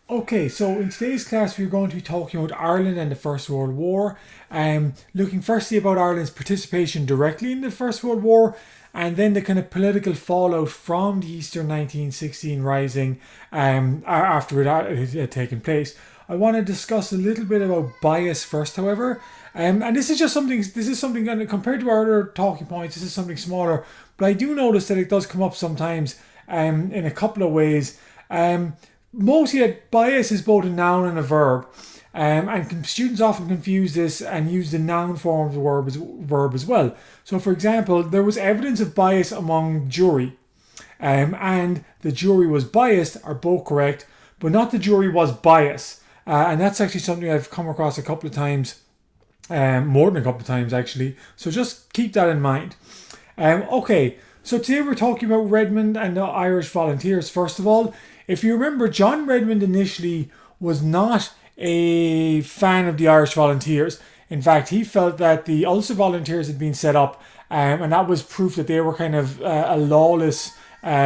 Okay, so in today's class we're going to be talking about Ireland and the First World War. Looking firstly about Ireland's participation directly in the First World War, and then the kind of political fallout from the Easter 1916 Rising after it had taken place. I want to discuss a little bit about bias first, however, and this is just something. This is something compared to our other talking points. This is something smaller, but I do notice that it does come up sometimes in a couple of ways. Mostly that bias is both a noun and a verb. And students often confuse this and use the noun form of the verb as well. So, for example, there was evidence of bias among jury, and the jury was biased are both correct, but not the jury was biased. And that's actually something I've come across a couple of times, more than a couple of times actually. So just keep that in mind. Okay, so today we're talking about Redmond and the Irish Volunteers. First of all, if you remember, John Redmond initially was not a fan of the Irish Volunteers. In fact, he felt that the Ulster Volunteers had been set up, and that was proof that they were kind of a lawless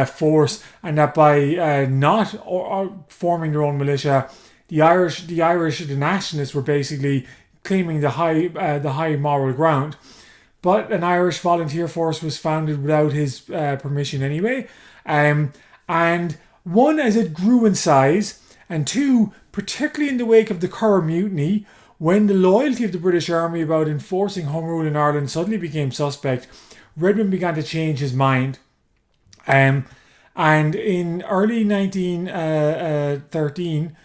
force, and that by not or forming their own militia, the nationalists were basically claiming the high moral ground. But an Irish volunteer force was founded without his permission anyway. And one, as it grew in size, and two, particularly in the wake of the Curragh Mutiny, when the loyalty of the British Army about enforcing Home Rule in Ireland suddenly became suspect, Redmond began to change his mind. And in early 1914,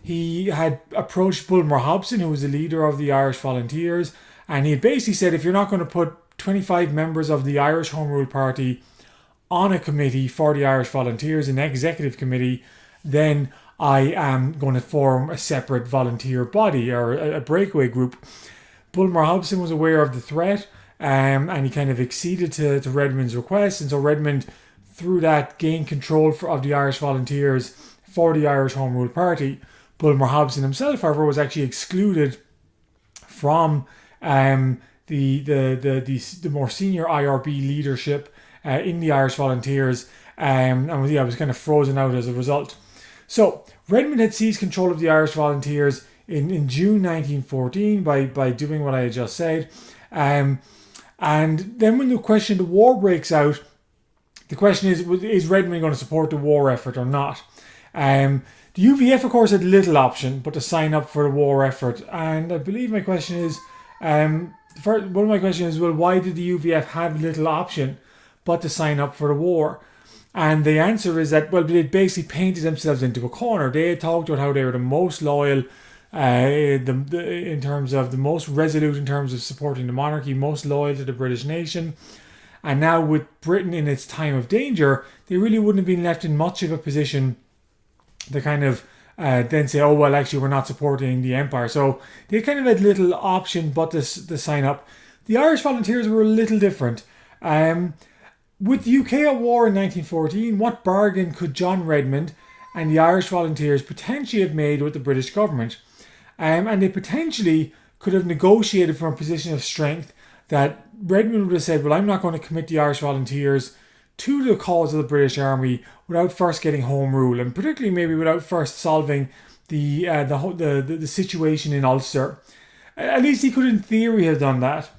he had approached Bulmer Hobson, who was the leader of the Irish Volunteers, and he had basically said, if you're not going to put 25 members of the Irish Home Rule Party on a committee for the Irish Volunteers, an executive committee, then I am going to form a separate volunteer body or a breakaway group. Bulmer Hobson was aware of the threat, and he kind of acceded to Redmond's request, and so Redmond, through that, gained control of the Irish Volunteers for the Irish Home Rule Party. Bulmer Hobson himself, however, was actually excluded from the more senior IRB leadership in the Irish Volunteers, and was kind of frozen out as a result. So Redmond had seized control of the Irish Volunteers in June 1914 by doing what I had just said. And then when the war breaks out, the question is Redmond going to support the war effort or not? The UVF, of course, had little option but to sign up for the war effort. And I believe my question is, one of my questions is, well, why did the UVF have little option but to sign up for the war? And the answer is that, well, they basically painted themselves into a corner. They had talked about how they were the most loyal, in terms of the most resolute in terms of supporting the monarchy, most loyal to the British nation. And now with Britain in its time of danger, they really wouldn't have been left in much of a position to kind of then say, oh, well, actually, we're not supporting the empire. So they kind of had little option but to sign up. The Irish Volunteers were a little different. With the UK at war in 1914, what bargain could John Redmond and the Irish Volunteers potentially have made with the British government? And they potentially could have negotiated from a position of strength that Redmond would have said, well, I'm not going to commit the Irish Volunteers to the cause of the British Army without first getting Home Rule, and particularly maybe without first solving the situation in Ulster. At least he could, in theory, have done that.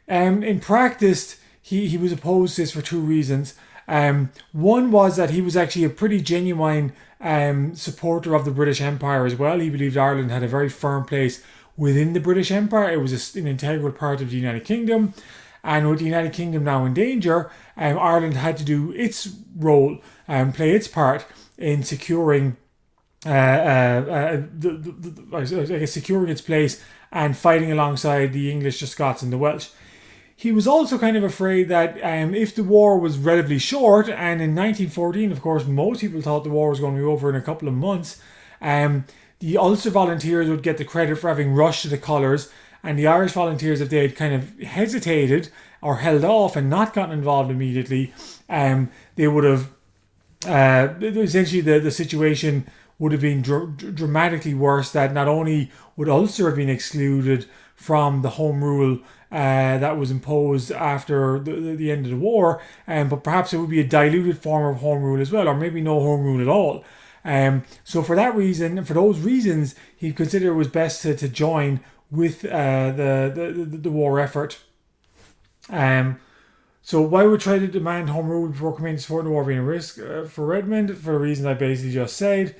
In practice, he was opposed to this for two reasons. One was that he was actually a pretty genuine supporter of the British Empire as well. He believed Ireland had a very firm place within the British Empire. It was an integral part of the United Kingdom. And with the United Kingdom now in danger, Ireland had to do its role and play its part in securing securing its place and fighting alongside the English, the Scots and the Welsh. He was also kind of afraid that if the war was relatively short, and in 1914, of course, most people thought the war was going to be over in a couple of months, the Ulster Volunteers would get the credit for having rushed to the colours, and the Irish Volunteers, if they had kind of hesitated or held off and not gotten involved immediately, they would have essentially the situation would have been dramatically worse. That not only would Ulster have been excluded from the Home Rule that was imposed after the end of the war, but perhaps it would be a diluted form of home rule as well, or maybe no home rule at all. So for those reasons, he considered it was best to join with the war effort. So why would try to demand home rule before committing to support the war being a risk for Redmond? For the reasons I basically just said.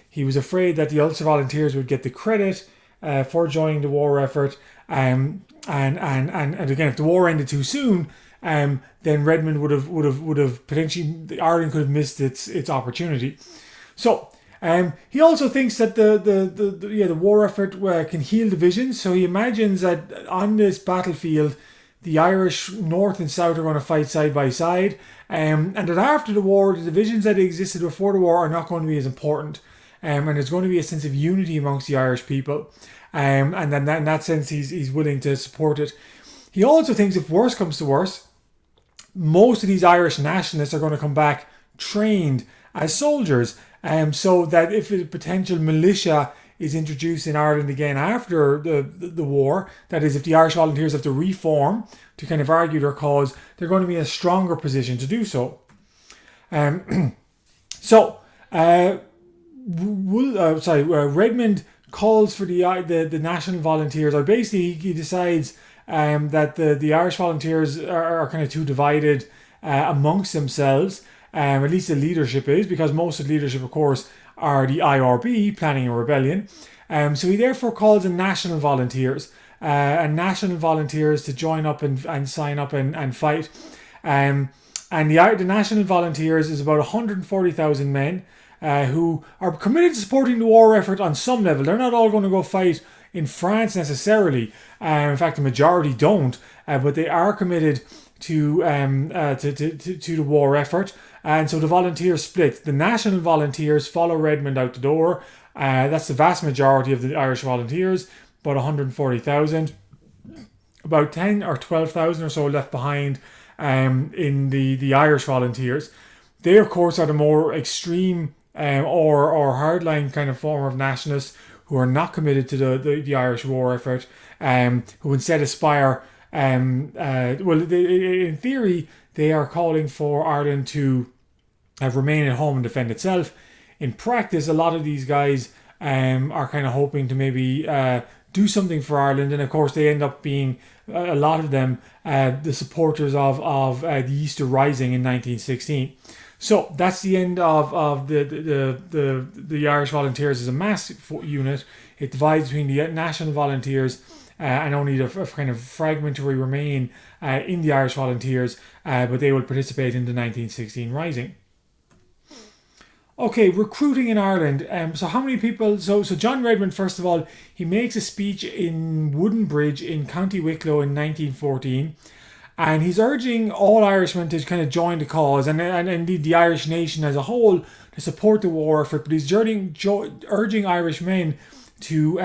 He was afraid that the Ulster Volunteers would get the credit for joining the war effort. And again, if the war ended too soon, then Redmond would have potentially, Ireland could have missed its opportunity. So he also thinks that the war effort can heal divisions. So he imagines that on this battlefield, the Irish North and South are going to fight side by side, and that after the war, the divisions that existed before the war are not going to be as important, and there's going to be a sense of unity amongst the Irish people, and then in that sense, he's willing to support it. He also thinks if worse comes to worse, most of these Irish nationalists are going to come back trained as soldiers, so that if a potential militia is introduced in Ireland again after the war, that is, if the Irish Volunteers have to reform to kind of argue their cause, they're going to be in a stronger position to do so. Redmond calls for the National Volunteers, or basically he decides that the Irish Volunteers are kind of too divided amongst themselves. At least the leadership is, because most of the leadership, of course, are the IRB, planning a rebellion. So he therefore calls in National Volunteers to join up and sign up and fight. And the National Volunteers is about 140,000 men who are committed to supporting the war effort on some level. They're not all going to go fight in France necessarily. In fact, the majority don't, but they are committed to the war effort. And so the volunteers split. The National Volunteers follow Redmond out the door. That's the vast majority of the Irish Volunteers, about 140,000. About 10 or 12,000 or so left behind in the Irish Volunteers. They, of course, are the more extreme or hardline kind of form of nationalists who are not committed to the Irish war effort, who instead aspire, in theory, they are calling for Ireland to remain at home and defend itself. In practice, a lot of these guys are kind of hoping to maybe do something for Ireland, and of course they end up being, a lot of them, the supporters of the Easter Rising in 1916. So that's the end of the Irish Volunteers as a mass unit. It divides between the National Volunteers and only the kind of fragmentary remain in the Irish Volunteers, but they will participate in the 1916 Rising. Okay, recruiting in Ireland. So how many people? So John Redmond, first of all, he makes a speech in Woodenbridge in County Wicklow in 1914. And he's urging all Irishmen to kind of join the cause, and indeed the Irish nation as a whole, to support the war effort. But he's urging Irish men to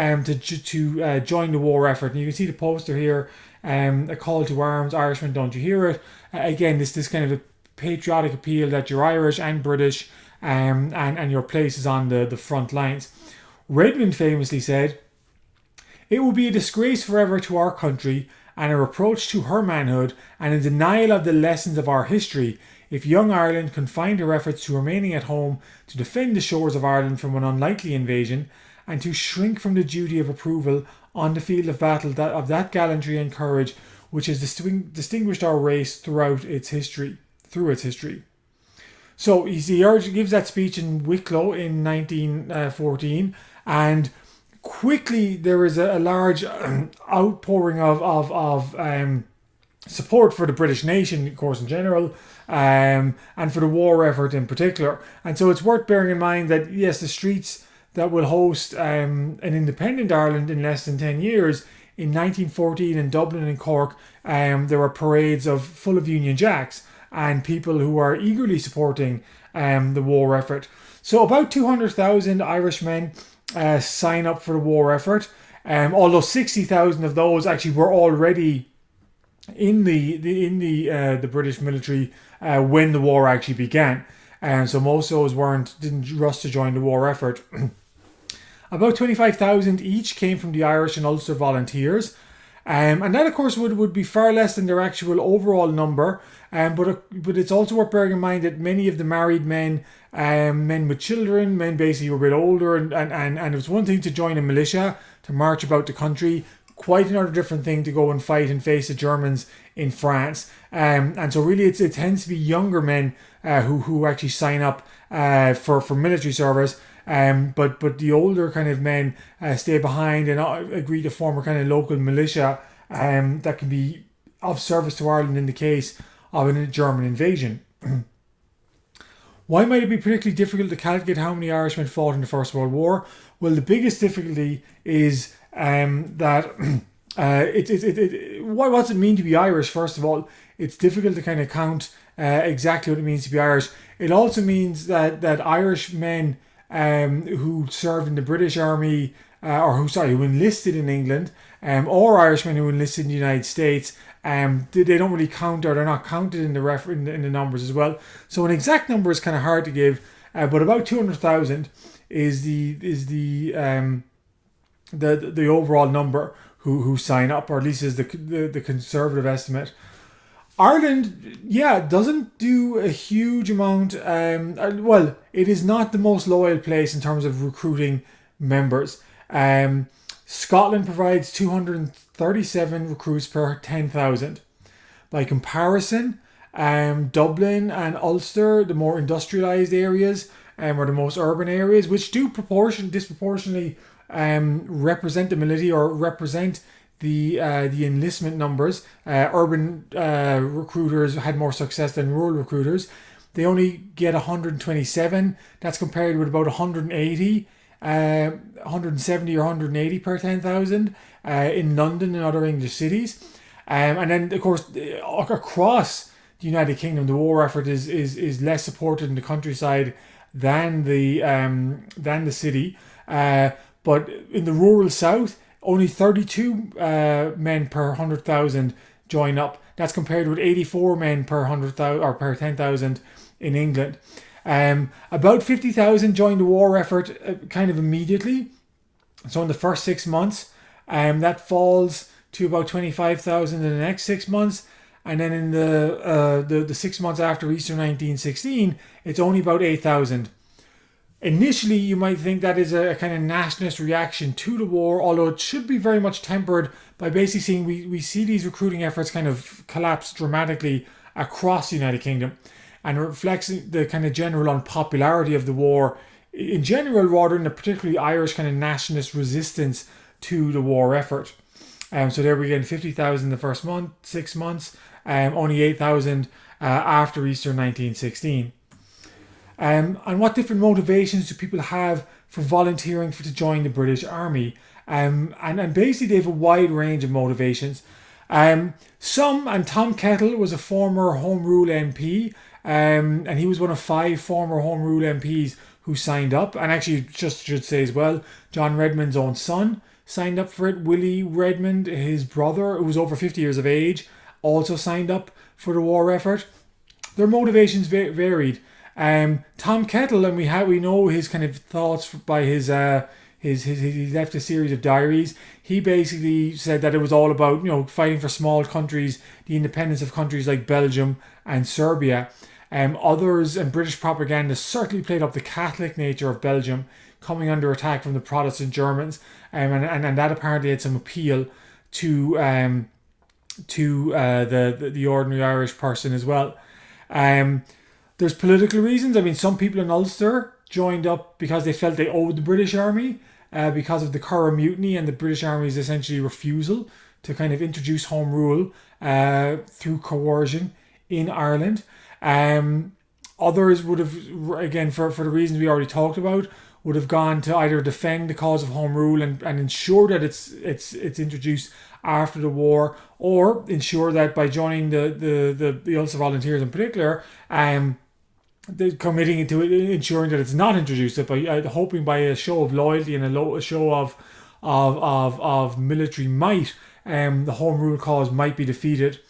join the war effort. And you can see the poster here, a call to arms, Irishmen, don't you hear it? Again, this kind of a patriotic appeal that you're Irish and British, and your place is on the front lines. Redmond famously said, "It will be a disgrace forever to our country, and a reproach to her manhood, and a denial of the lessons of our history, if young Ireland confined her efforts to remaining at home to defend the shores of Ireland from an unlikely invasion, and to shrink from the duty of approval on the field of battle of that gallantry and courage which has distinguished our race through its history." So he gives that speech in Wicklow in 1914, and quickly there is a large outpouring of support for the British nation, of course, in general, and for the war effort in particular. And so it's worth bearing in mind that, yes, the streets that will host an independent Ireland in less than 10 years, in 1914 in Dublin and Cork, there were parades full of Union Jacks and people who are eagerly supporting the war effort. So about 200,000 Irishmen sign up for the war effort, although 60,000 of those actually were already in the British military when the war actually began, and so most of those didn't rush to join the war effort. About 25,000 each came from the Irish and Ulster Volunteers, And that, of course, would be far less than their actual overall number. But it's also worth bearing in mind that many of the married men, men with children, men basically were a bit older, and it was one thing to join a militia to march about the country, quite another different thing to go and fight and face the Germans in France. And so really it tends to be younger men who actually sign up for military service. But the older kind of men stay behind and agree to form a kind of local militia that can be of service to Ireland in the case of a German invasion. Why might it be particularly difficult to calculate how many Irishmen fought in the First World War? Well, the biggest difficulty is that what's it mean to be Irish? First of all, it's difficult to kind of count exactly what it means to be Irish. It also means that Irish men who served in the British Army who enlisted in England, or Irishmen who enlisted in the United States, they don't really count, or they're not counted in the numbers as well. So an exact number is kind of hard to give, but about 200,000 is the overall number who sign up, or at least is the conservative estimate. Ireland, doesn't do a huge amount. Well, it is not the most loyal place in terms of recruiting members. Scotland provides 237 recruits per 10,000. By comparison, Dublin and Ulster, the more industrialised areas, or the most urban areas, which do disproportionately represent the military or represent the enlistment numbers. Urban recruiters had more success than rural recruiters. They only get 127. That's compared with about 180, 170 or 180 per 10,000 in London and other English cities. And then, of course, across the United Kingdom, the war effort is less supported in the countryside than the city. But in the rural south, only 32 men per 100,000 join up. That's compared with 84 men per 100,000 or per 10,000 in England. About 50,000 joined the war effort kind of immediately. So in the first 6 months, that falls to about 25,000 in the next 6 months. And then in the 6 months after Easter 1916, it's only about 8,000. Initially, you might think that is a kind of nationalist reaction to the war, although it should be very much tempered by basically seeing we see these recruiting efforts kind of collapse dramatically across the United Kingdom. And it reflects the kind of general unpopularity of the war in general, rather than a particularly Irish kind of nationalist resistance to the war effort. So there we get 50,000 the first month, 6 months, only 8,000 after Easter 1916. And what different motivations do people have for volunteering to join the British Army? And basically they have a wide range of motivations. And Tom Kettle was a former Home Rule MP, and he was one of 5 former Home Rule MPs who signed up. And actually, just should say as well, John Redmond's own son signed up for it. Willie Redmond, his brother, who was over 50 years of age, also signed up for the war effort. Their motivations varied. Tom Kettle, and we know his kind of thoughts by his he left a series of diaries. He basically said that it was all about fighting for small countries, the independence of countries like Belgium and Serbia. Others and British propaganda certainly played up the Catholic nature of Belgium coming under attack from the Protestant Germans, and that apparently had some appeal to the ordinary Irish person as well. There's political reasons. I mean, some people in Ulster joined up because they felt they owed the British Army because of the Curragh Mutiny and the British Army's essentially refusal to kind of introduce home rule through coercion in Ireland. Others would have, again, for the reasons we already talked about, would have gone to either defend the cause of home rule and ensure that it's introduced after the war, or ensure that by joining the Ulster Volunteers in particular, they're committing to ensuring that it's not introduced, that by hoping by a show of loyalty and a show of military might, the home rule cause might be defeated.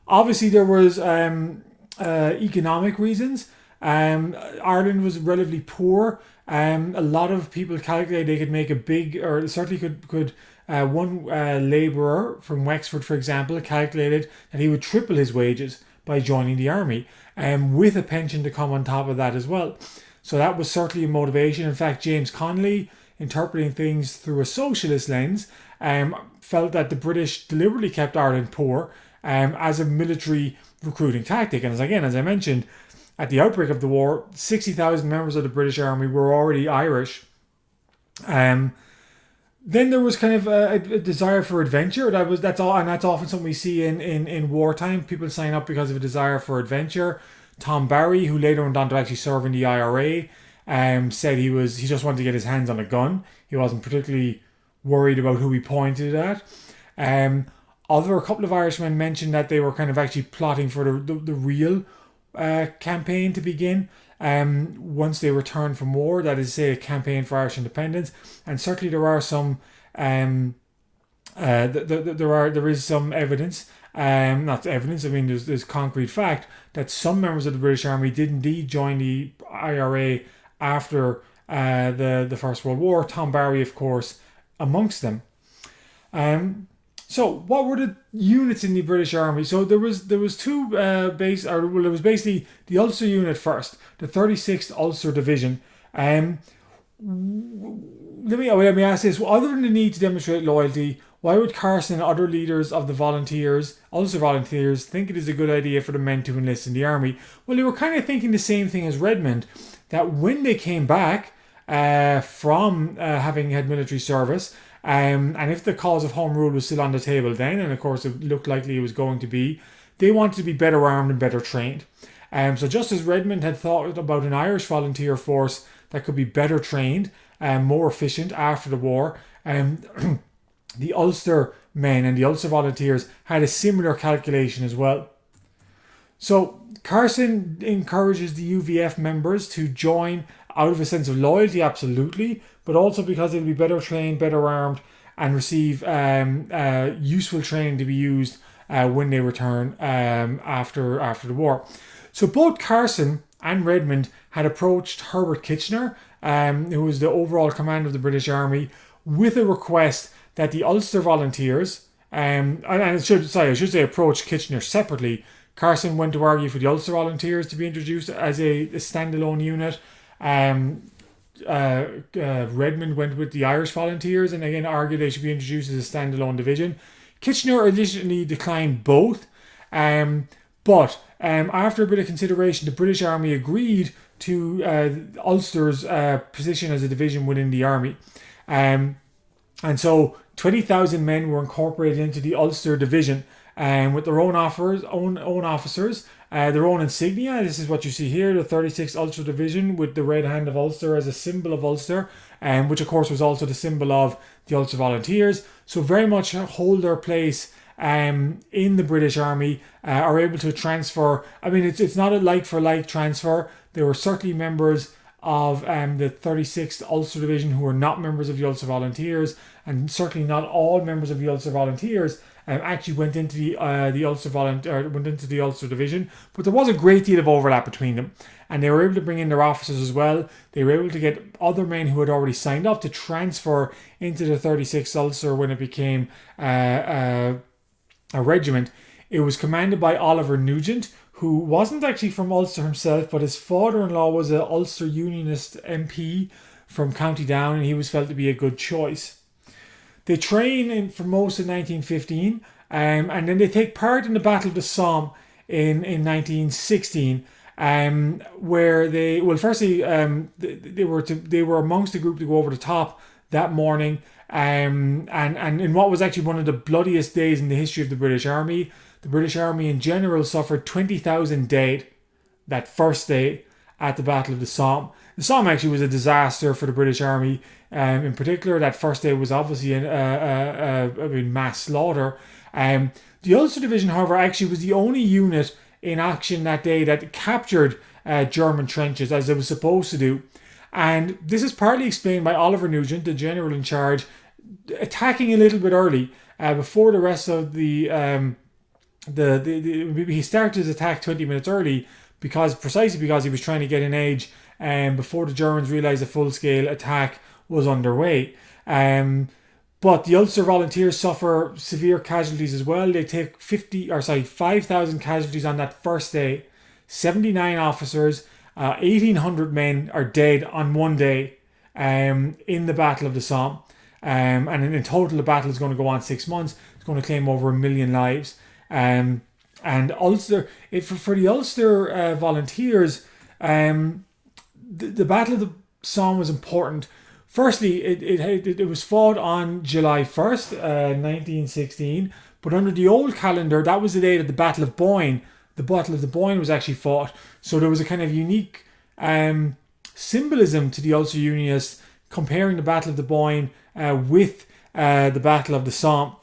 Obviously, there was economic reasons. Ireland was relatively poor. A lot of people calculate they could make a big, or certainly could One labourer from Wexford, for example, calculated that he would triple his wages by joining the army, with a pension to come on top of that as well. So that was certainly a motivation. In fact, James Connolly, interpreting things through a socialist lens, felt that the British deliberately kept Ireland poor as a military recruiting tactic. And as I mentioned, at the outbreak of the war, 60,000 members of the British Army were already Irish. Then there was kind of a desire for adventure. That's often something we see in wartime. People sign up because of a desire for adventure. Tom Barry, who later went on to actually serve in the IRA, said he just wanted to get his hands on a gun. He wasn't particularly worried about who he pointed it at. Although a couple of Irishmen mentioned that they were kind of actually plotting for the real campaign to begin once they returned from war, that is, say, a campaign for Irish independence. And certainly there are some there is some evidence, not evidence, I mean there's concrete fact that some members of the British Army did indeed join the IRA after the First World War. Tom Barry, of course, amongst them. So what were the units in the British Army? So there was two there was basically the Ulster unit first, the 36th Ulster Division. Let me ask this: other than the need to demonstrate loyalty, why would Carson and other leaders of the Ulster Volunteers, think it is a good idea for the men to enlist in the army? Well, they were kind of thinking the same thing as Redmond, that when they came back from having had military service, and if the cause of home rule was still on the table then, and of course it looked likely it was going to be, they wanted to be better armed and better trained. So just as Redmond had thought about an Irish volunteer force that could be better trained and more efficient after the war, the Ulster men and the Ulster Volunteers had a similar calculation as well. So Carson encourages the UVF members to join out of a sense of loyalty, absolutely, but also because they'll be better trained, better armed, and receive useful training to be used when they return after the war. So both Carson and Redmond had approached Herbert Kitchener, who was the overall commander of the British Army, with a request that the Ulster Volunteers, I should say approach Kitchener separately. Carson went to argue for the Ulster Volunteers to be introduced as a standalone unit. Redmond went with the Irish Volunteers and again argued they should be introduced as a standalone division. Kitchener initially declined both, but after a bit of consideration, the British Army agreed to Ulster's position as a division within the army. And so 20,000 men were incorporated into the Ulster Division, with their own officers, their own insignia. This is what you see here, the 36th Ulster Division with the red hand of Ulster as a symbol of Ulster, which of course was also the symbol of the Ulster Volunteers. So very much hold their place in the British Army, are able to transfer. I mean, it's not a like-for-like transfer. There were certainly members of the 36th Ulster Division who were not members of the Ulster Volunteers, and certainly not all members of the Ulster Volunteers actually went into the Ulster Division, but there was a great deal of overlap between them, and they were able to bring in their officers as well. They were able to get other men who had already signed up to transfer into the 36th Ulster when it became a regiment. It was commanded by Oliver Nugent, who wasn't actually from Ulster himself, but his father-in-law was an Ulster Unionist MP from County Down, and he was felt to be a good choice. They train for most of 1915, and then they take part in the Battle of the Somme in 1916, where they were amongst the group to go over the top that morning, and in what was actually one of the bloodiest days in the history of the British Army. The British Army in general suffered 20,000 dead that first day at the Battle of the Somme. The Somme actually was a disaster for the British Army. In particular, that first day was obviously a mass slaughter. The Ulster Division, however, actually was the only unit in action that day that captured German trenches as it was supposed to do. And this is partly explained by Oliver Nugent, the general in charge, attacking a little bit early before the rest of he started his attack 20 minutes early precisely because he was trying to get an edge before the Germans realised a full-scale attack was underway. But the Ulster Volunteers suffer severe casualties as well. They take 5,000 casualties on that first day. 79 officers, 1,800 men are dead on one day in the Battle of the Somme. And in total, the battle is going to go on 6 months. It's going to claim over 1 million lives. And Ulster, for the Ulster Volunteers, the Battle of the Somme was important. Firstly, it was fought on July 1st, 1916, but under the old calendar, that was the day that the Battle of Boyne, the Battle of the Boyne was actually fought. So there was a kind of unique symbolism to the Ulster Unionists comparing the Battle of the Boyne with the Battle of the Somme.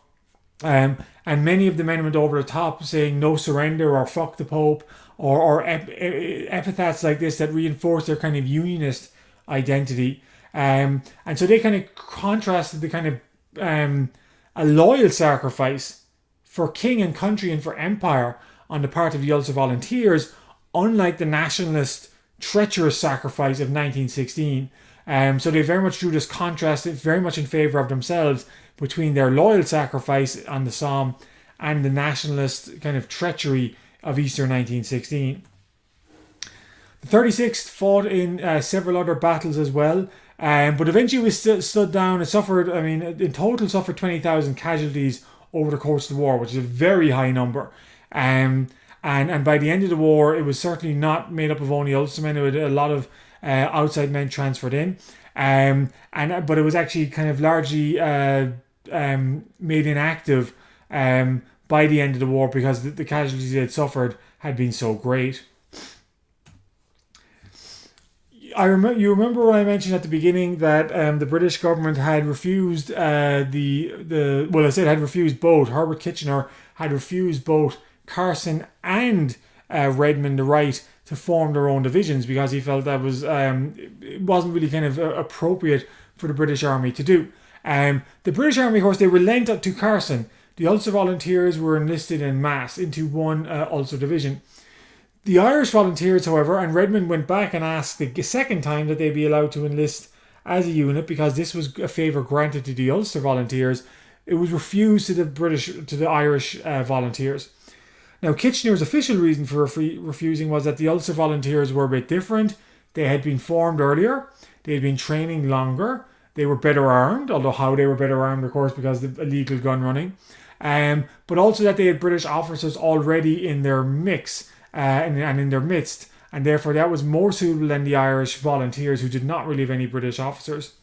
And many of the men went over the top saying no surrender or fuck the Pope or epithets like this that reinforced their kind of unionist identity. And so they kind of contrasted the kind of a loyal sacrifice for king and country and for empire on the part of the Ulster Volunteers, unlike the nationalist treacherous sacrifice of 1916. So they very much drew this contrast, very much in favour of themselves, between their loyal sacrifice on the Somme and the nationalist kind of treachery of Easter 1916. The 36th fought in several other battles as well, but eventually was stood down. It suffered, in total suffered 20,000 casualties over the course of the war, which is a very high number. And by the end of the war, it was certainly not made up of only Ulstermen. It had a lot of outside men transferred in. But it was actually kind of largely made inactive by the end of the war because the casualties it suffered had been so great. You remember when I mentioned at the beginning that the British government had refused had refused both. Herbert Kitchener had refused both Carson and Redmond the right to form their own divisions because he felt that was it wasn't really kind of appropriate for the British Army to do. The British Army, of course, they relented to Carson. The Ulster Volunteers were enlisted en masse into one Ulster division. The Irish Volunteers, however, and Redmond went back and asked the second time that they be allowed to enlist as a unit because this was a favour granted to the Ulster Volunteers. It was refused to the Irish Volunteers. Now, Kitchener's official reason for refusing was that the Ulster Volunteers were a bit different. They had been formed earlier. They had been training longer. They were better armed, although how they were better armed, of course, because of the illegal gun running. But also that they had British officers already in their mix and in their midst. And therefore that was more suitable than the Irish Volunteers, who did not really have any British officers.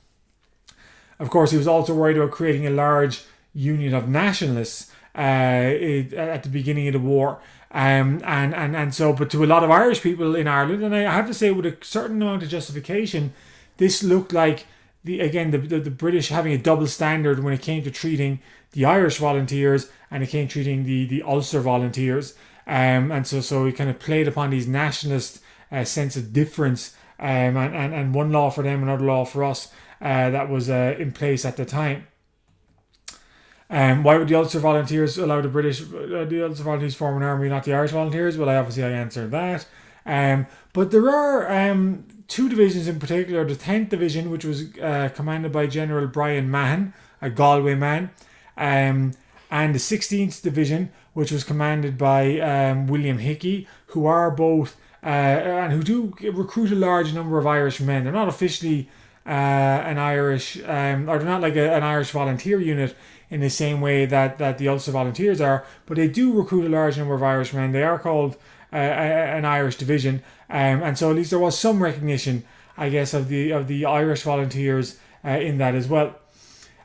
Of course, he was also worried about creating a large union of nationalists at the beginning of the war. But to a lot of Irish people in Ireland, and I have to say with a certain amount of justification, this looked like the British having a double standard when it came to treating the Irish Volunteers and it came to treating the Ulster Volunteers. So it kind of played upon these nationalist sense of difference and one law for them, another law for us that was in place at the time. Why would the Ulster Volunteers allow the Ulster Volunteers form an army, not the Irish Volunteers? Well, I answered that. But there are two divisions in particular. The 10th Division, which was commanded by General Brian Mahon, a Galway man, and the 16th Division, which was commanded by William Hickey, who are both and who do recruit a large number of Irish men. They're not officially an Irish, or they're not like an Irish volunteer unit in the same way that the Ulster Volunteers are, but they do recruit a large number of Irish men. They are called an Irish division, and so at least there was some recognition, I guess, of the Irish Volunteers in that as well.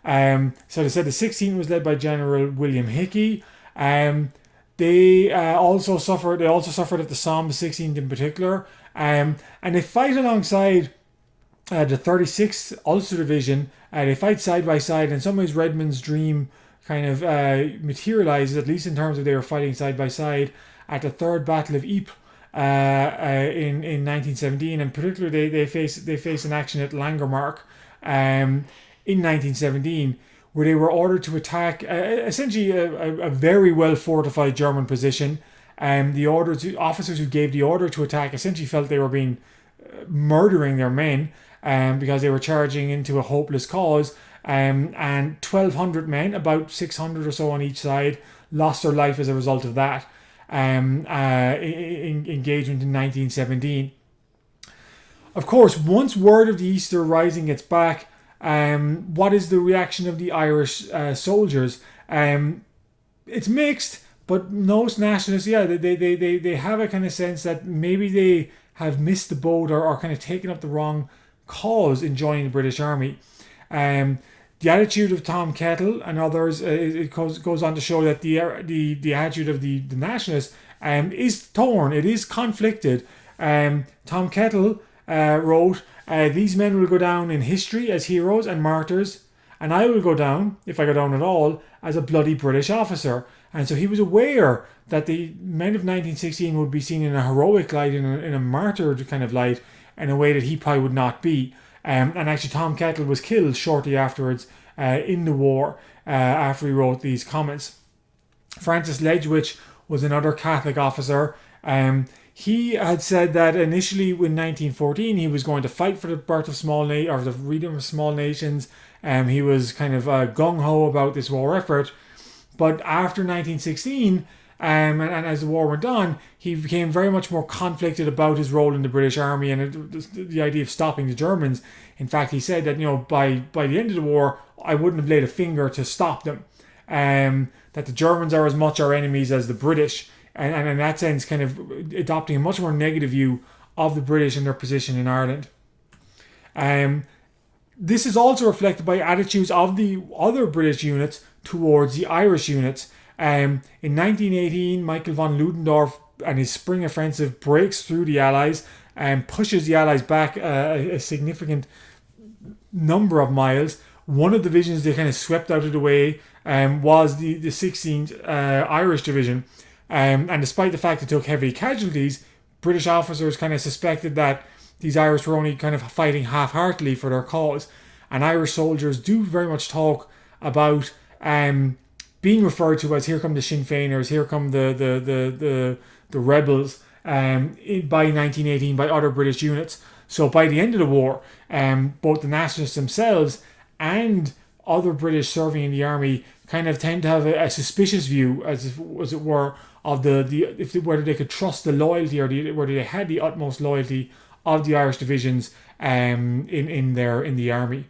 So they said the 16th was led by General William Hickey. They also suffered at the Somme, the 16th in particular, and they fight alongside the 36th Ulster Division. They fight side by side. In some ways, Redmond's dream kind of materializes, at least in terms of they were fighting side by side at the Third Battle of Ypres in 1917, and particularly they face an action at Langemarck in 1917, where they were ordered to attack essentially a very well fortified German position. The officers who gave the order to attack essentially felt they were murdering their men because they were charging into a hopeless cause. and 1,200 men, about 600 or so on each side, lost their life as a result of that engagement in 1917. Of course, once word of the Easter Rising gets back, what is the reaction of the Irish soldiers? It's mixed, but most nationalists, they have a kind of sense that maybe they have missed the boat or kind of taken up the wrong cause in joining the British Army. The attitude of Tom Kettle and others it goes on to show that the attitude of the nationalists is torn. It is conflicted. Tom Kettle wrote, "These men will go down in history as heroes and martyrs, and I will go down, if I go down at all, as a bloody British officer." And so he was aware that the men of 1916 would be seen in a heroic light, in a martyred kind of light, in a way that he probably would not be. And actually, Tom Kettle was killed shortly afterwards in the war after he wrote these comments. Francis Ledgwich was another Catholic officer. He had said that initially in 1914 he was going to fight for the birth of or the freedom of small nations. He was kind of gung-ho about this war effort. But after 1916, and as the war went on, he became very much more conflicted about his role in the British Army and the idea of stopping the Germans. In fact, he said that by the end of the war, I wouldn't have laid a finger to stop them. That the Germans are as much our enemies as the British, and in that sense, kind of adopting a much more negative view of the British and their position in Ireland. This is also reflected by attitudes of the other British units towards the Irish units. In 1918, Michael von Ludendorff and his spring offensive breaks through the Allies and pushes the Allies back a significant number of miles. One of the divisions they kind of swept out of the way was the 16th Irish Division. And despite the fact it took heavy casualties, British officers kind of suspected that these Irish were only kind of fighting half-heartedly for their cause. And Irish soldiers do very much talk about being referred to as here come the Sinn Féiners, here come the rebels by 1918 by other British units. So by the end of the war, both the nationalists themselves and other British serving in the army kind of tend to have a suspicious view, as it were, of whether they could trust the loyalty or whether they had the utmost loyalty of the Irish divisions in the army.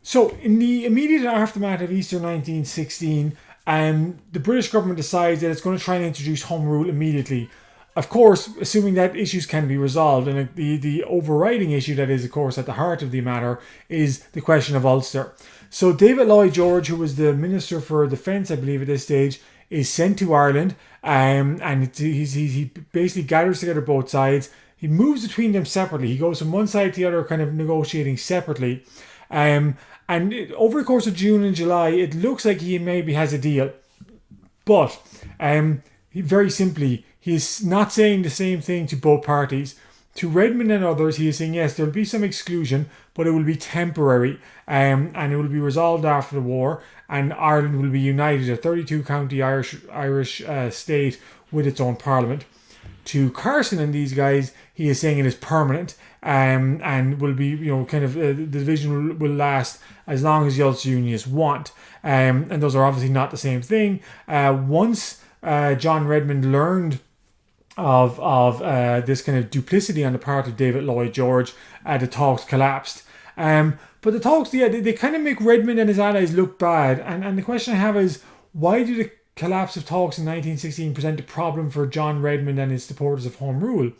So, in the immediate aftermath of Easter 1916, the British government decides that it's going to try and introduce Home Rule immediately. Of course, assuming that issues can be resolved, and the overriding issue that is, of course, at the heart of the matter is the question of Ulster. So, David Lloyd George, who was the Minister for Defence, I believe, at this stage, is sent to Ireland, and he basically gathers together both sides. He moves between them separately. He goes from one side to the other, kind of negotiating separately. And over the course of June and July, it looks like he maybe has a deal. But very simply, he's not saying the same thing to both parties. To Redmond and others, he is saying, yes, there will be some exclusion, but it will be temporary, and it will be resolved after the war, and Ireland will be united, a 32-county Irish state with its own parliament. To Carson and these guys, he is saying it is permanent, and will be, the division will last as long as the Ulster Unionists want. And those are obviously not the same thing. Once John Redmond learned of this kind of duplicity on the part of David Lloyd George, the talks collapsed. But the talks, they kind of make Redmond and his allies look bad. And the question I have is, why did the collapse of talks in 1916 present a problem for John Redmond and his supporters of Home Rule?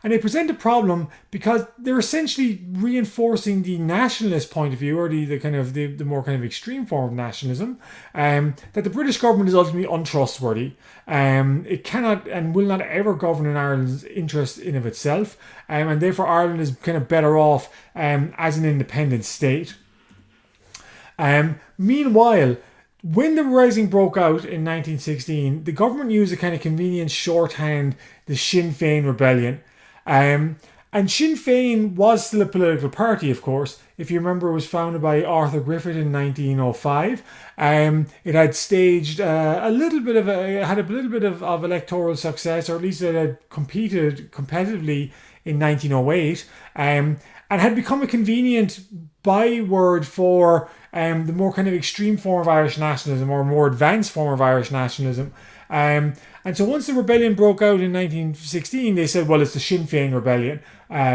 And they present a problem because they're essentially reinforcing the nationalist point of view, or the more kind of extreme form of nationalism, that the British government is ultimately untrustworthy. It cannot and will not ever govern in Ireland's interest in of itself, and therefore Ireland is kind of better off as an independent state. Meanwhile, when the Rising broke out in 1916, the government used a kind of convenient shorthand, the Sinn Féin Rebellion. And Sinn Féin was still a political party, of course. If you remember, it was founded by Arthur Griffith in 1905. It had staged a little bit of electoral success, or at least it had competed competitively in 1908, and had become a convenient byword for the more kind of extreme form of Irish nationalism, or more advanced form of Irish nationalism. And so once the rebellion broke out in 1916, they said, well, it's the Sinn Féin rebellion,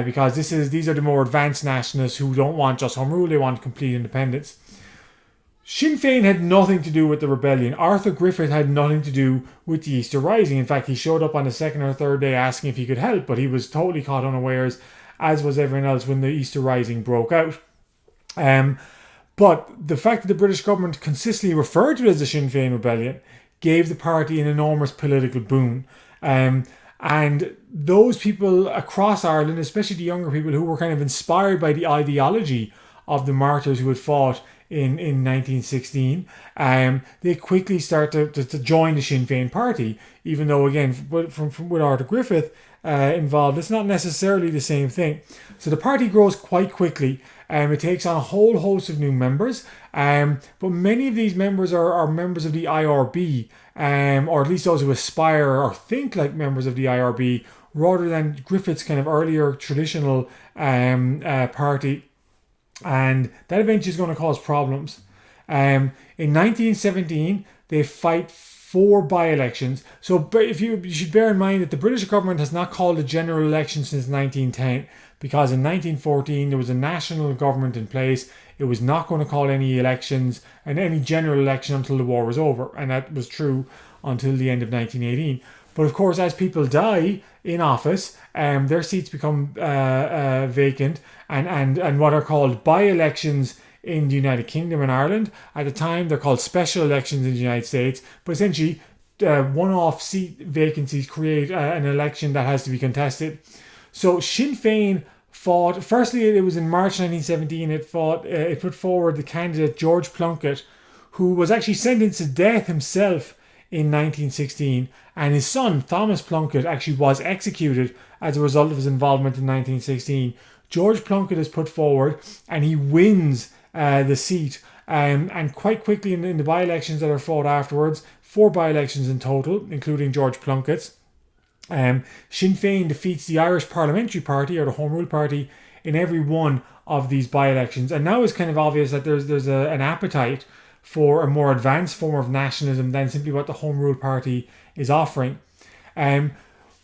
because these are the more advanced nationalists who don't want just home rule, they want complete independence. Sinn Féin had nothing to do with the rebellion. Arthur Griffith had nothing to do with the Easter Rising. In fact, he showed up on the second or third day asking if he could help, but he was totally caught unawares, as was everyone else, when the Easter Rising broke out. But the fact that the British government consistently referred to it as the Sinn Féin rebellion gave the party an enormous political boon. And those people across Ireland, especially the younger people who were kind of inspired by the ideology of the martyrs who had fought in 1916, they quickly start to join the Sinn Féin party, even though, again, from with Arthur Griffith involved, it's not necessarily the same thing. So the party grows quite quickly. It takes on a whole host of new members, but many of these members are members of the IRB, or at least those who aspire or think like members of the IRB, rather than Griffith's kind of earlier traditional party. And that eventually is going to cause problems. In 1917, they fight 4 by-elections. So if you should bear in mind that the British government has not called a general election since 1910, because in 1914 there was a national government in place. It was not going to call any elections and any general election until the war was over, and that was true until the end of 1918. But of course, as people die in office, their seats become vacant, and what are called by-elections in the United Kingdom and Ireland. At the time, they're called special elections in the United States, but essentially one-off seat vacancies create an election that has to be contested. So Sinn Féin fought, firstly, it was in March 1917, it put forward the candidate George Plunkett, who was actually sentenced to death himself in 1916, and his son Thomas Plunkett actually was executed as a result of his involvement in 1916. George Plunkett is put forward and he wins the seat, and quite quickly in the by-elections that are fought afterwards, 4 by-elections in total, including George Plunkett's, Sinn Féin defeats the Irish Parliamentary Party, or the Home Rule Party, in every one of these by-elections. And now it's kind of obvious that there's an appetite for a more advanced form of nationalism than simply what the Home Rule Party is offering.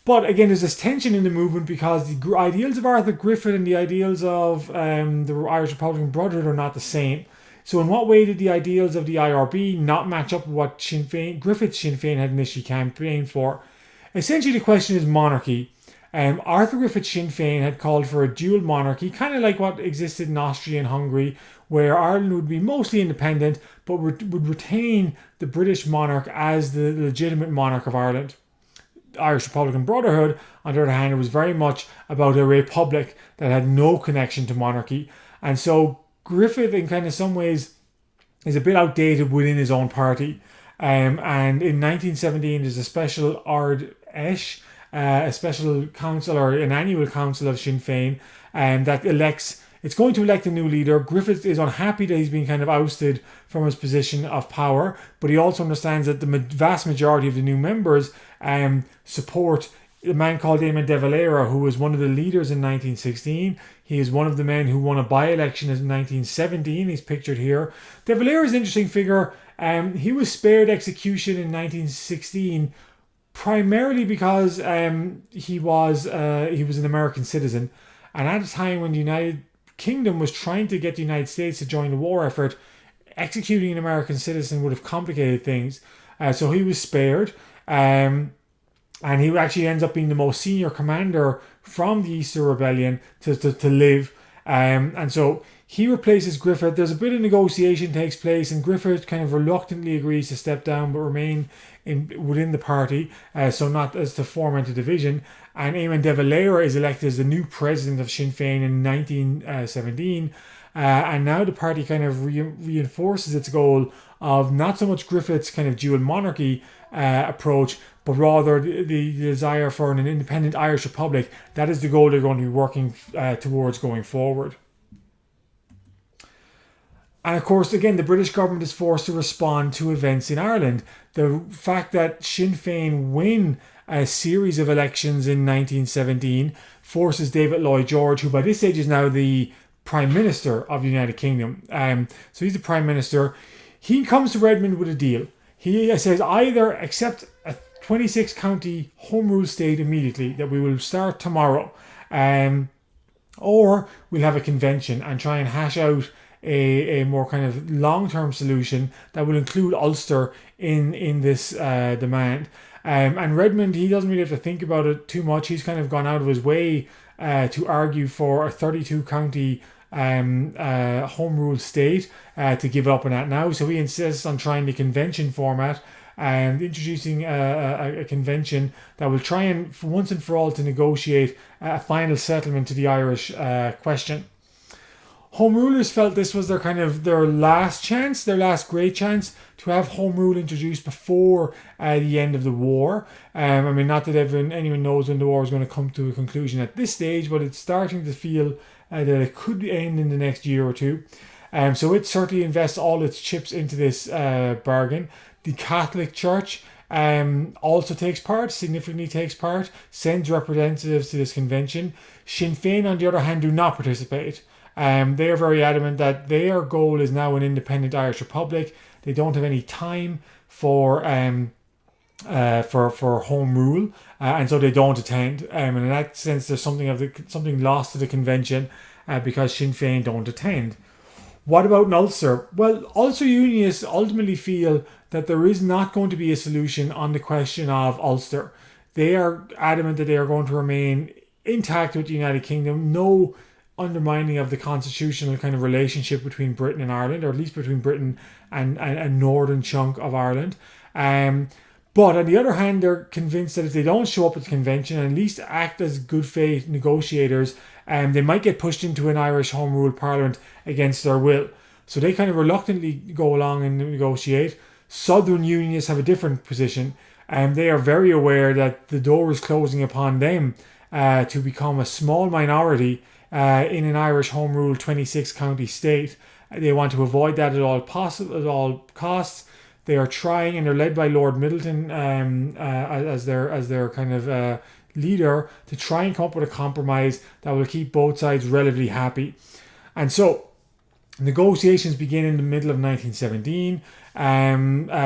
But again, there's this tension in the movement because the ideals of Arthur Griffith and the ideals of the Irish Republican Brotherhood are not the same. So in what way did the ideals of the IRB not match up with what Griffith's Sinn Féin had initially campaigned for? Essentially, the question is monarchy. Arthur Griffith's Sinn Féin had called for a dual monarchy, kind of like what existed in Austria and Hungary, where Ireland would be mostly independent, but would retain the British monarch as the legitimate monarch of Ireland. The Irish Republican Brotherhood, on the other hand, was very much about a republic that had no connection to monarchy. And so Griffith, in kind of some ways, is a bit outdated within his own party. And in 1917, there's a special Ard Esh, a special council or an annual council of Sinn Féin, that it's going to elect a new leader. Griffith is unhappy that he's been kind of ousted from his position of power, but he also understands that the vast majority of the new members support a man called Eamon de Valera, who was one of the leaders in 1916. He is one of the men who won a by-election in 1917. He's pictured here. De Valera is an interesting figure. He was spared execution in 1916 primarily because he was an American citizen, and at a time when the United Kingdom was trying to get the United States to join the war effort, executing an American citizen would have complicated things. So he was spared, and he actually ends up being the most senior commander from the Easter Rebellion to live. And so he replaces Griffith. There's a bit of negotiation takes place, and Griffith kind of reluctantly agrees to step down but remain within the party, so not as to foment a division. And Eamon de Valera is elected as the new president of Sinn Féin in 1917. And now the party kind of reinforces its goal of not so much Griffith's kind of dual monarchy approach, but rather the desire for an independent Irish republic. That is the goal they're going to be working towards going forward. And of course, again, the British government is forced to respond to events in Ireland. The fact that Sinn Féin win a series of elections in 1917, forces David Lloyd George, who by this stage is now the Prime Minister of the United Kingdom. So he's the Prime Minister. He comes to Redmond with a deal. He says either accept a 26 county home rule state immediately, that we will start tomorrow, or we'll have a convention and try and hash out a more kind of long-term solution that will include Ulster in this demand. And Redmond, he doesn't really have to think about it too much. He's kind of gone out of his way to argue for a 32 county home rule state, to give up on that now. So he insists on trying the convention format and introducing a convention that will try and, for once and for all, to negotiate a final settlement to the Irish question. Home rulers felt this was their last chance, their last great chance to have home rule introduced before the end of the war. Not that anyone knows when the war is going to come to a conclusion at this stage, but it's starting to feel that it could end in the next year or two. So it certainly invests all its chips into this bargain. The Catholic Church also significantly takes part, sends representatives to this convention. Sinn Féin, on the other hand, do not participate. They are very adamant that their goal is now an independent Irish Republic. They don't have any time for home rule, and so they don't attend. And in that sense, there's something lost to the convention because Sinn Féin don't attend. What about in Ulster? Well, Ulster Unionists ultimately feel that there is not going to be a solution on the question of Ulster. They are adamant that they are going to remain intact with the United Kingdom. No undermining of the constitutional kind of relationship between Britain and Ireland, or at least between Britain and a northern chunk of Ireland. But on the other hand, they're convinced that if they don't show up at the convention and at least act as good faith negotiators, they might get pushed into an Irish Home Rule Parliament against their will. So they kind of reluctantly go along and negotiate. Southern Unionists have a different position, and they are very aware that the door is closing upon them to become a small minority in an Irish Home Rule 26 county state. They want to avoid that at all costs. They are trying, and they're led by Lord Middleton as their kind of leader, to try and come up with a compromise that will keep both sides relatively happy. And so negotiations begin in the middle of 1917,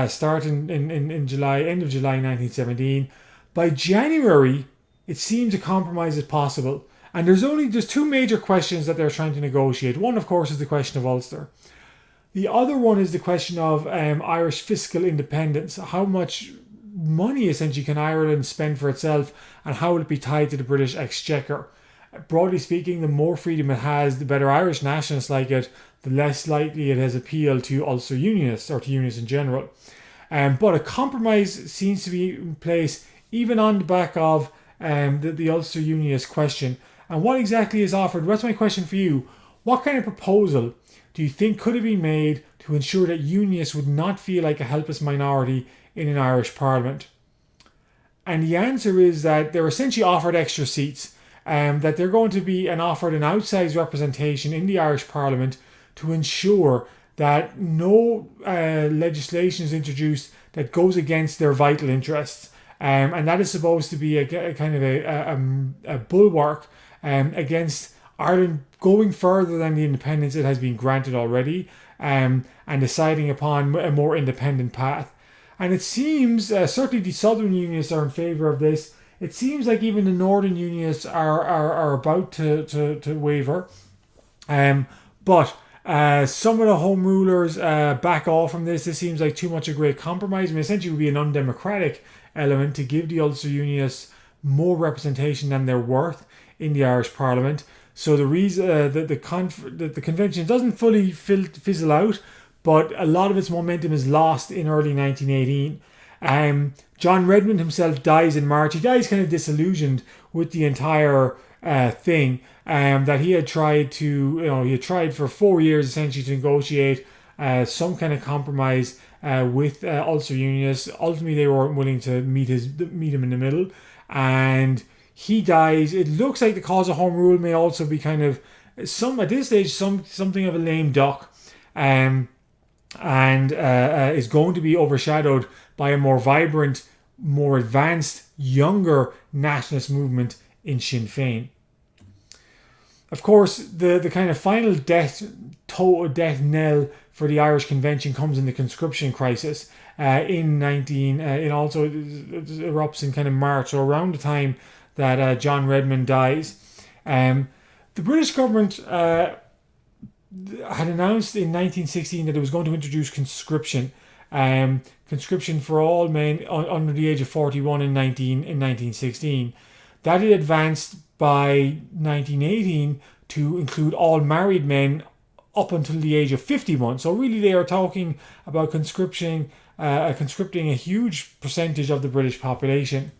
start in July, end of July 1917. By January, it seems a compromise is possible. And there's two major questions that they're trying to negotiate. One, of course, is the question of Ulster. The other one is the question of Irish fiscal independence. How much money, essentially, can Ireland spend for itself, and how will it be tied to the British Exchequer? Broadly speaking, the more freedom it has, the better Irish nationalists like it, the less likely it has appeal to Ulster Unionists, or to Unionists in general. But a compromise seems to be in place, even on the back of the Ulster Unionist question. And what exactly is offered? That's my question for you. What kind of proposal do you think could have been made to ensure that Unionists would not feel like a helpless minority in an Irish Parliament? And the answer is that they're essentially offered extra seats, that they're going to be offered an outsized representation in the Irish Parliament to ensure that no legislation is introduced that goes against their vital interests. And that is supposed to be a kind of a bulwark against Ireland going further than the independence it has been granted already, and deciding upon a more independent path. And it seems, certainly the Southern Unionists are in favour of this. It seems like even the Northern Unionists are about to waver. But some of the Home Rulers back off from this. This seems like too much a great compromise. Essentially it would be an undemocratic element to give the Ulster Unionists more representation than they're worth in the Irish Parliament. So the reason the convention doesn't fully fizzle out, but a lot of its momentum is lost in early 1918. John Redmond himself dies in March. He dies kind of disillusioned with the entire thing. That he had tried for 4 years essentially to negotiate some kind of compromise with Ulster Unionists. Ultimately, they weren't willing to meet him in the middle, and he dies. It looks like the cause of Home Rule may also be kind of at this stage something of a lame duck, and is going to be overshadowed by a more vibrant more advanced, younger nationalist movement in Sinn Féin. Of course, the kind of final death knell for the Irish Convention comes in the conscription crisis it also erupts in kind of March, or around the time that John Redmond dies. The British government had announced in 1916 that it was going to introduce conscription. Conscription for all men under the age of 41 in 1916. That had advanced by 1918 to include all married men up until the age of 51. So really they are talking about conscripting a huge percentage of the British population.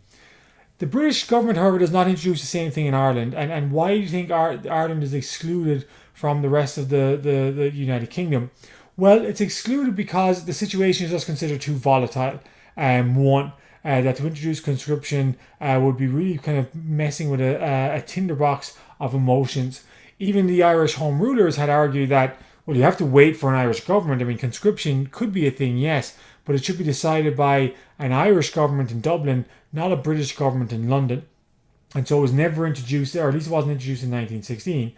The British government, however, does not introduce the same thing in Ireland. And why do you think Ireland is excluded from the rest of the United Kingdom? Well, it's excluded because the situation is just considered too volatile. One, that to introduce conscription would be really kind of messing with a tinderbox of emotions. Even the Irish Home Rulers had argued that, well, you have to wait for an Irish government. I mean, conscription could be a thing, yes, but it should be decided by an Irish government in Dublin, not a British government in London. And so it was never introduced, or at least it wasn't introduced in 1916.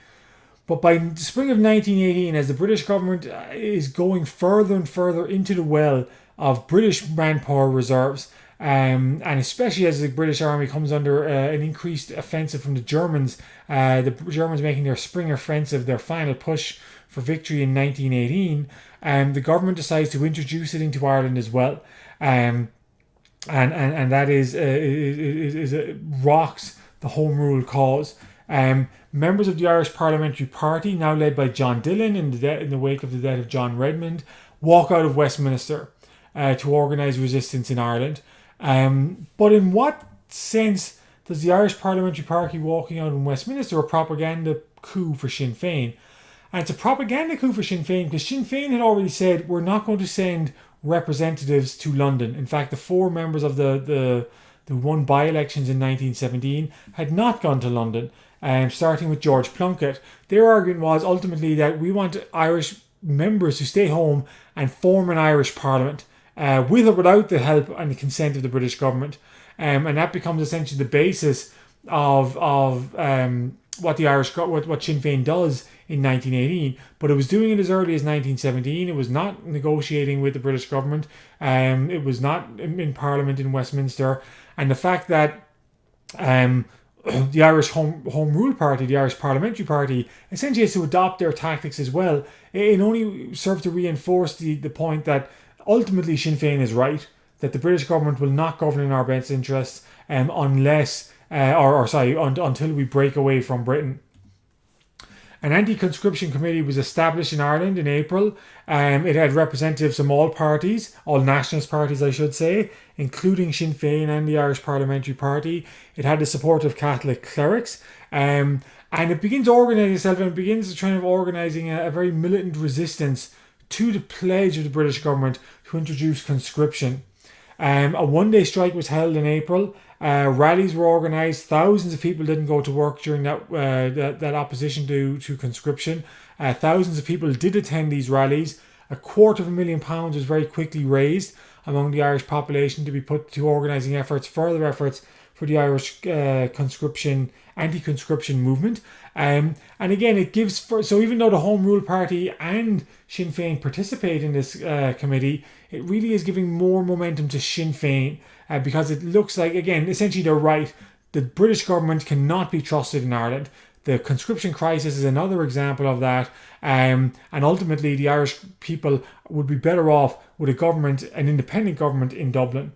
But by the spring of 1918, as the British government is going further and further into the well of British manpower reserves, and especially as the British Army comes under an increased offensive from the Germans making their spring offensive, their final push for victory in 1918, the government decides to introduce it into Ireland as well. And that rocks the Home Rule cause. Members of the Irish Parliamentary Party, now led by John Dillon in the wake of the death of John Redmond, walk out of Westminster to organise resistance in Ireland. But in what sense does the Irish Parliamentary Party walking out in Westminster a propaganda coup for Sinn Féin? And it's a propaganda coup for Sinn Féin because Sinn Féin had already said, we're not going to send representatives to London. In fact, the four members of the one by-elections in 1917 had not gone to London, starting with George Plunkett. Their argument was ultimately that we want Irish members to stay home and form an Irish Parliament, with or without the help and the consent of the British government. And that becomes essentially the basis of what Sinn Féin does in 1918. But it was doing it as early as 1917. It was not negotiating with the British government. It was not in Parliament in Westminster. And the fact that the Irish Home Rule Party, the Irish Parliamentary Party, essentially has to adopt their tactics as well, it only served to reinforce the point that ultimately Sinn Féin is right, that the British government will not govern in our best interests until we break away from Britain. An anti-conscription committee was established in Ireland in April. It had representatives from all parties, all nationalist parties I should say, including Sinn Féin and the Irish Parliamentary Party. It had the support of Catholic clerics. And it begins organising itself, and it begins organising a very militant resistance to the pledge of the British government to introduce conscription. A one-day strike was held in April. Rallies were organised. Thousands of people didn't go to work during that opposition to conscription. Thousands of people did attend these rallies. £250,000 was very quickly raised among the Irish population to be put to organising further efforts for the Irish anti-conscription movement. And again, it gives, so even though the Home Rule Party and Sinn Féin participate in this committee, it really is giving more momentum to Sinn Féin because it looks like, again, essentially they're right. The British government cannot be trusted in Ireland. The conscription crisis is another example of that. And ultimately, the Irish people would be better off with an independent government in Dublin.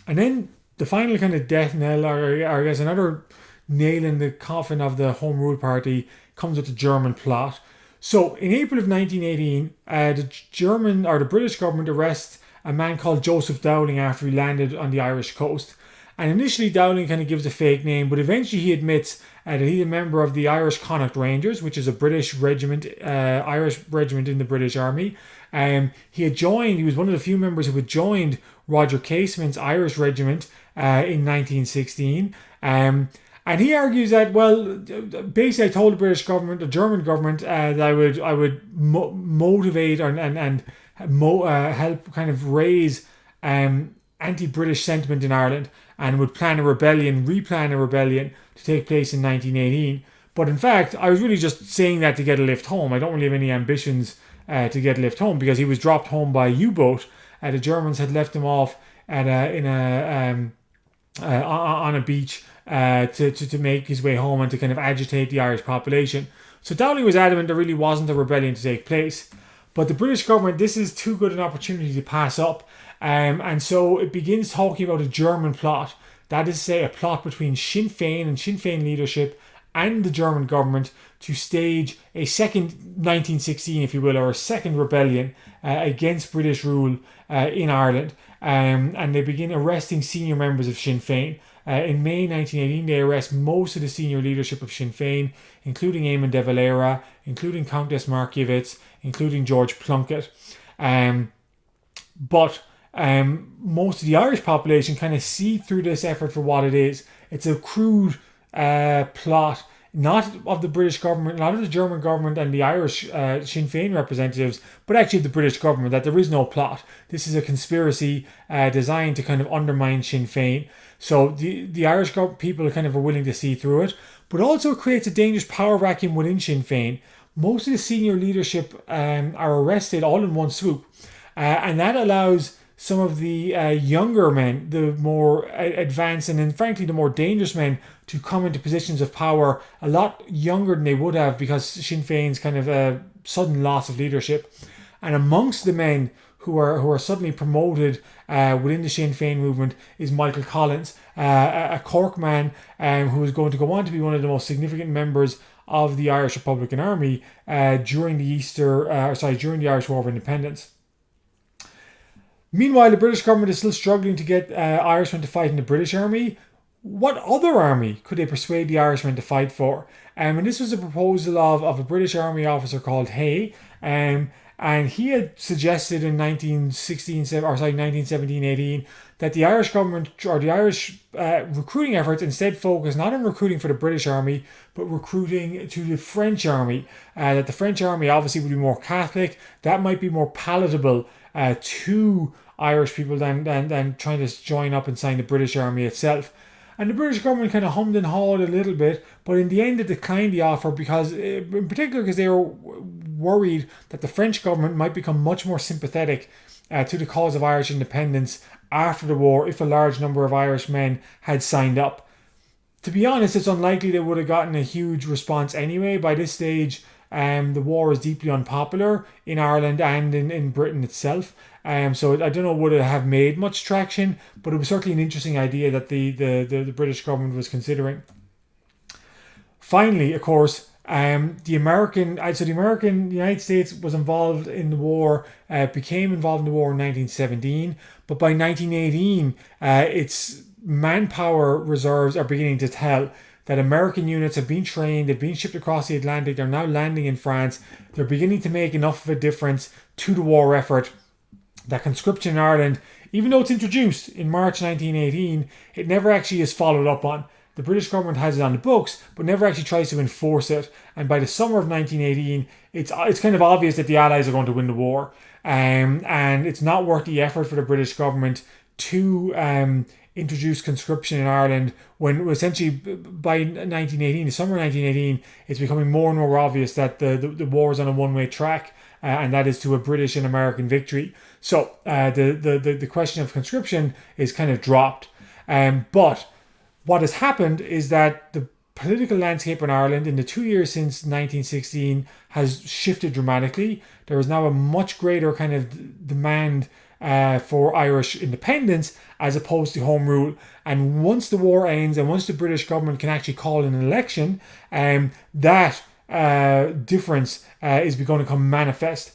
And then the final kind of death knell, or I guess another nail in the coffin of the Home Rule Party, comes with the German plot. So in April of 1918, the British government arrests a man called Joseph Dowling after he landed on the Irish coast. And initially Dowling kind of gives a fake name, but eventually he admits that he's a member of the Irish Connacht Rangers, which is a British regiment, Irish regiment in the British Army. He was one of the few members who had joined Roger Casement's Irish regiment in 1916. And he argues that, well, basically I told the German government, that I would motivate and help kind of raise anti-British sentiment in Ireland and would replan a rebellion to take place in 1918. But in fact, I was really just saying that to get a lift home. I don't really have any ambitions to get a lift home, because he was dropped home by a U-boat. The Germans had left him off on a beach to make his way home and to kind of agitate the Irish population. So Dowling was adamant there really wasn't a rebellion to take place. But the British government, this is too good an opportunity to pass up. And so it begins talking about a German plot. That is to say, a plot between Sinn Féin and Sinn Féin leadership and the German government to stage a second 1916, if you will, or a second rebellion against British rule in Ireland. And they begin arresting senior members of Sinn Féin. In May 1918, they arrest most of the senior leadership of Sinn Féin, including Eamon de Valera, including Countess Markievicz, including George Plunkett. But most of the Irish population kind of see through this effort for what it is. It's a crude plot, not of the British government, not of the German government and the Irish Sinn Féin representatives, but actually of the British government, that there is no plot. This is a conspiracy designed to kind of undermine Sinn Féin. So the Irish people kind of are willing to see through it, but also it creates a dangerous power vacuum within Sinn Féin. Most of the senior leadership are arrested all in one swoop, and that allows some of the younger men, the more advanced and then frankly the more dangerous men, to come into positions of power a lot younger than they would have, because Sinn Féin's kind of sudden loss of leadership. And amongst the men who are suddenly promoted within the Sinn Féin movement is Michael Collins, a Cork man who is going to go on to be one of the most significant members of the Irish Republican Army during the Irish War of Independence. Meanwhile, the British government is still struggling to get Irishmen to fight in the British Army. What other army could they persuade the Irishmen to fight for? And this was a proposal of a British Army officer called Hay, and he had suggested in 1917-18 that the Irish government or the Irish recruiting efforts instead focus not on recruiting for the British Army, but recruiting to the French Army. That the French Army obviously would be more Catholic. That might be more palatable to Irish people than trying to join up and sign the British Army itself. And the British government kind of hummed and hawed a little bit, but in the end it declined the offer in particular because they were worried that the French government might become much more sympathetic to the cause of Irish independence after the war if a large number of Irish men had signed up. To be honest, it's unlikely they would have gotten a huge response anyway. By this stage, the war is deeply unpopular in Ireland and in Britain itself. So I don't know would it have made much traction, but it was certainly an interesting idea that the British government was considering. Finally, of course, the United States was involved in the war, became involved in the war in 1917, but by 1918, its manpower reserves are beginning to tell. That American units have been trained, they've been shipped across the Atlantic, they're now landing in France. They're beginning to make enough of a difference to the war effort that conscription in Ireland, even though it's introduced in March 1918, it never actually is followed up on. The British government has it on the books, but never actually tries to enforce it. And by the summer of 1918, it's kind of obvious that the Allies are going to win the war. And it's not worth the effort for the British government to introduce conscription in Ireland when essentially by 1918, the summer of 1918, it's becoming more and more obvious that the war is on a one-way track, and that is to a British and American victory. So the question of conscription is kind of dropped. But what has happened is that the political landscape in Ireland in the 2 years since 1916 has shifted dramatically. There is now a much greater kind of demand for Irish independence as opposed to home rule. And once the war ends and once the British government can actually call an election, that difference is going to come manifest.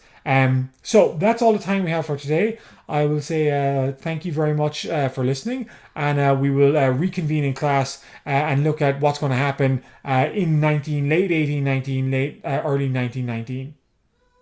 So that's all the time we have for today. I will say thank you very much for listening, and we will reconvene in class and look at what's going to happen in early 1919.